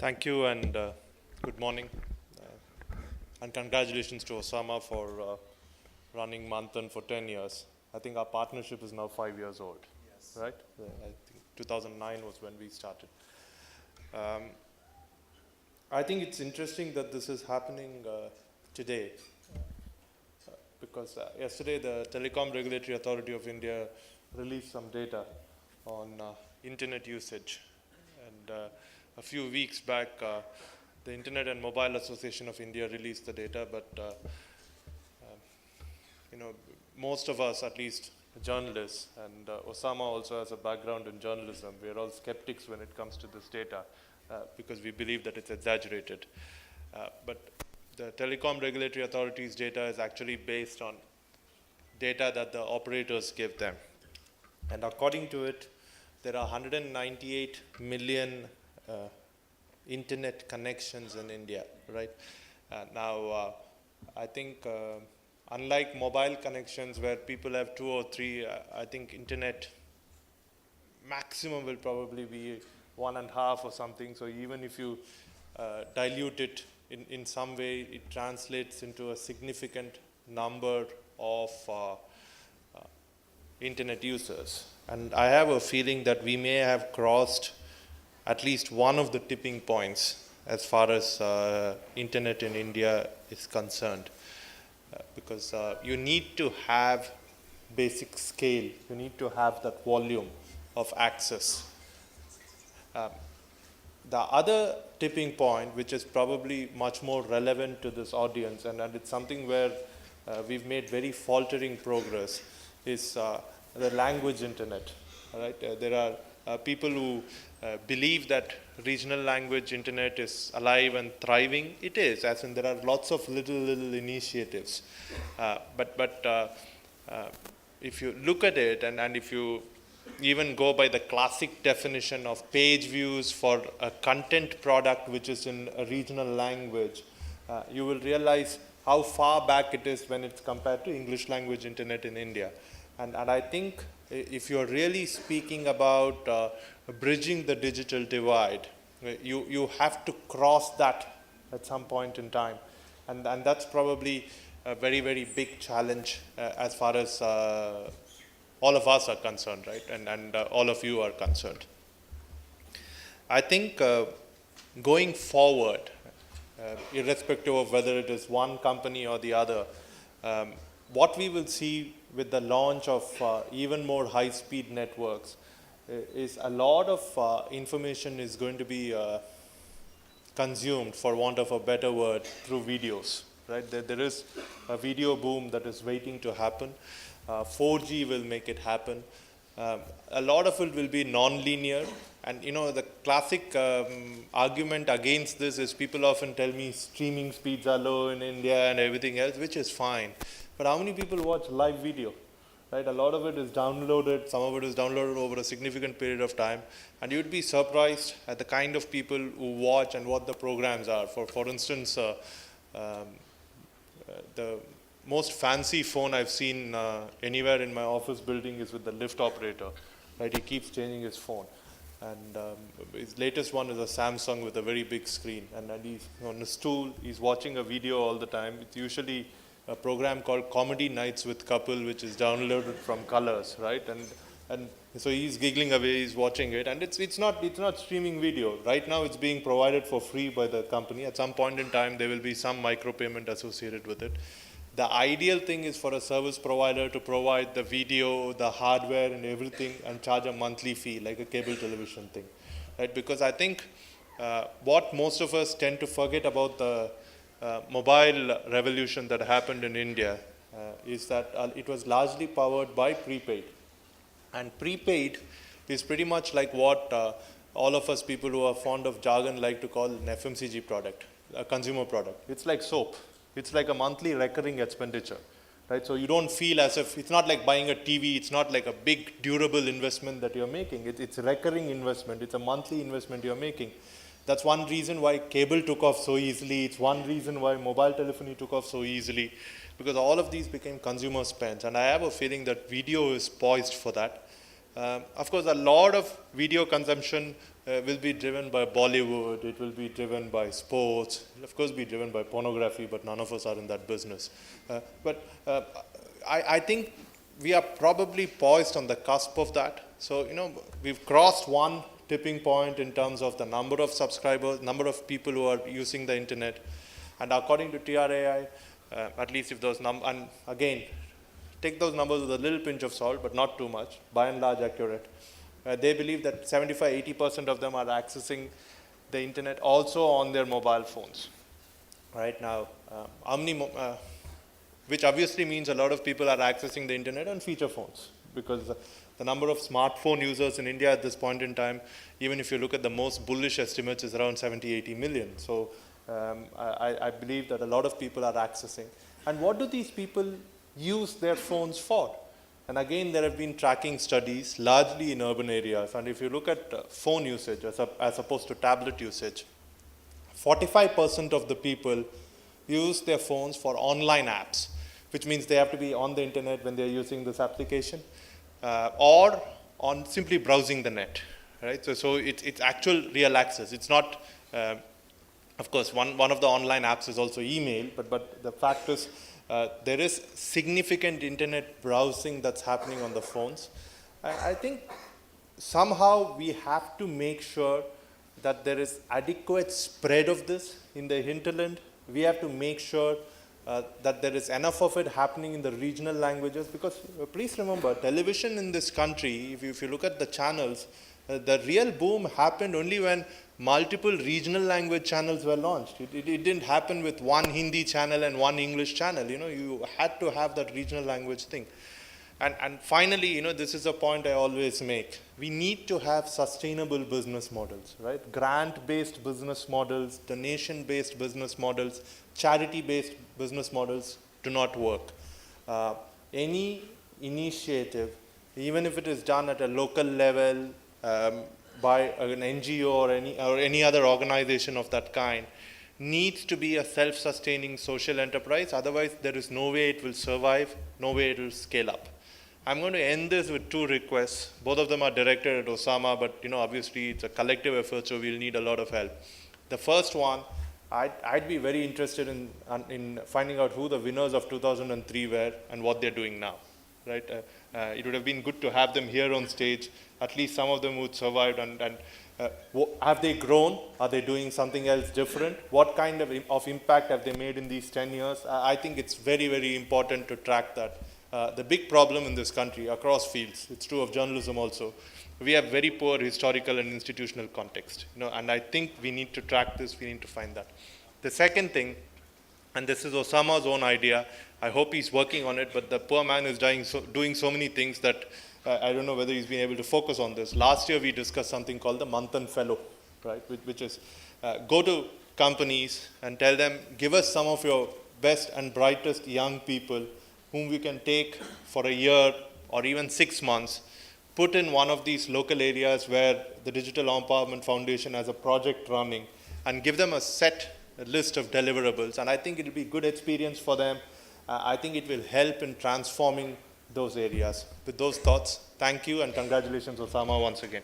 Thank you and good morning. And congratulations to Osama for running Manthan for 10 years. I think our partnership is now 5 years old, yes. Right? I think 2009 was when we started. I think it's interesting that this is happening today because yesterday the Telecom Regulatory Authority of India released some data on internet usage. And a few weeks back, the Internet and Mobile Association of India released the data, but most of us, at least journalists, and Osama also has a background in journalism, we are all skeptics when it comes to this data because we believe that it's exaggerated. But the Telecom Regulatory Authority's data is actually based on data that the operators give them. And according to it, there are 198 million internet connections in India, right? Now, I think unlike mobile connections where people have 2 or 3, I think internet maximum will probably be 1.5 or something. So even if you dilute it in some way, it translates into a significant number of internet users. And I have a feeling that we may have crossed at least one of the tipping points as far as internet in India is concerned. Because you need to have basic scale, you need to have that volume of access. The other tipping point, which is probably much more relevant to this audience, and it's something where we've made very faltering progress, is the language internet. Right? There are people who believe that regional language internet is alive and thriving. It is, as in there are lots of little initiatives. But if you look at it, and if you even go by the classic definition of page views for a content product which is in a regional language, you will realize how far back it is when it's compared to English language internet in India. And I think if you're really speaking about bridging the digital divide, you have to cross that at some point in time. And that's probably a very, very big challenge as far as all of us are concerned, right? And all of you are concerned. I think going forward, irrespective of whether it is one company or the other, what we will see with the launch of even more high-speed networks is a lot of information is going to be consumed, for want of a better word, through videos. Right? There is a video boom that is waiting to happen. 4G will make it happen. A lot of it will be non-linear. And the classic argument against this is people often tell me streaming speeds are low in India and everything else, which is fine. But how many people watch live video? Right? A lot of it is downloaded, some of it is downloaded over a significant period of time. And you'd be surprised at the kind of people who watch and what the programs are. For instance, the most fancy phone I've seen anywhere in my office building is with the lift operator. Right? He keeps changing his phone. And his latest one is a Samsung with a very big screen. And he's on a stool, he's watching a video all the time. It's usually a program called Comedy Nights with Couple, which is downloaded from Colors, right? And so he's giggling away, he's watching it, and it's not streaming video. Right now it's being provided for free by the company. At some point in time there will be some micropayment associated with it. The ideal thing is for a service provider to provide the video, the hardware and everything and charge a monthly fee like a cable television thing, right? Because I think what most of us tend to forget about the mobile revolution that happened in India is that it was largely powered by prepaid. And prepaid is pretty much like what all of us people who are fond of jargon like to call an FMCG product, a consumer product. It's like soap. It's like a monthly recurring expenditure, right? So you don't feel as if, it's not like buying a TV, it's not like a big durable investment that you're making. It's a recurring investment, it's a monthly investment you're making. That's one reason why cable took off so easily. It's one reason why mobile telephony took off so easily, because all of these became consumer spends. And I have a feeling that video is poised for that. Of course, a lot of video consumption will be driven by Bollywood, it will be driven by sports, it will of course be driven by pornography, but none of us are in that business. I think we are probably poised on the cusp of that. So, we've crossed one tipping point in terms of the number of subscribers, number of people who are using the internet. And according to TRAI, at least if those numbers, and again, take those numbers with a little pinch of salt, but not too much, by and large accurate. They believe that 75-80% of them are accessing the internet also on their mobile phones. Right now, which obviously means a lot of people are accessing the internet on feature phones, because the number of smartphone users in India at this point in time, even if you look at the most bullish estimates, is around 70-80 million. So I believe that a lot of people are accessing. And what do these people use their phones for? And again, there have been tracking studies, largely in urban areas. And if you look at phone usage as opposed to tablet usage, 45% of the people use their phones for online apps, which means they have to be on the internet when they're using this application, or on simply browsing the net, right? So it's actual real access. It's not, of course, one of the online apps is also email, but the fact is, there is significant internet browsing that's happening on the phones. I think somehow we have to make sure that there is adequate spread of this in the hinterland. We have to make sure that there is enough of it happening in the regional languages, because please remember, television in this country, if you look at the channels, the real boom happened only when multiple regional language channels were launched. It didn't happen with one Hindi channel and one English channel. You had to have that regional language thing. And finally, this is a point I always make. We need to have sustainable business models, right? Grant-based business models, donation-based business models, charity-based business models do not work. Any initiative, even if it is done at a local level, by an NGO or any other organization of that kind, needs to be a self-sustaining social enterprise. Otherwise, there is no way it will survive, no way it will scale up. I'm going to end this with two requests. Both of them are directed at Osama, but obviously it's a collective effort, so we'll need a lot of help. The first one, I'd be very interested in finding out who the winners of 2003 were and what they're doing now. Right? It would have been good to have them here on stage, at least some of them who survived, and have they grown? Are they doing something else different? What kind of impact have they made in these 10 years? I think it's very, very important to track that. The big problem in this country across fields, it's true of journalism also, we have very poor historical and institutional context, and I think we need to track this, we need to find that. The second thing, and this is Osama's own idea, I hope he's working on it, but the poor man is doing so many things that I don't know whether he's been able to focus on this. Last year we discussed something called the Manthan Fellow, right? Which is go to companies and tell them, give us some of your best and brightest young people whom we can take for a year or even 6 months, put in one of these local areas where the Digital Empowerment Foundation has a project running, and give them a list of deliverables. And I think it will be a good experience for them. I think it will help in transforming those areas. With those thoughts, thank you and congratulations, Osama, once again.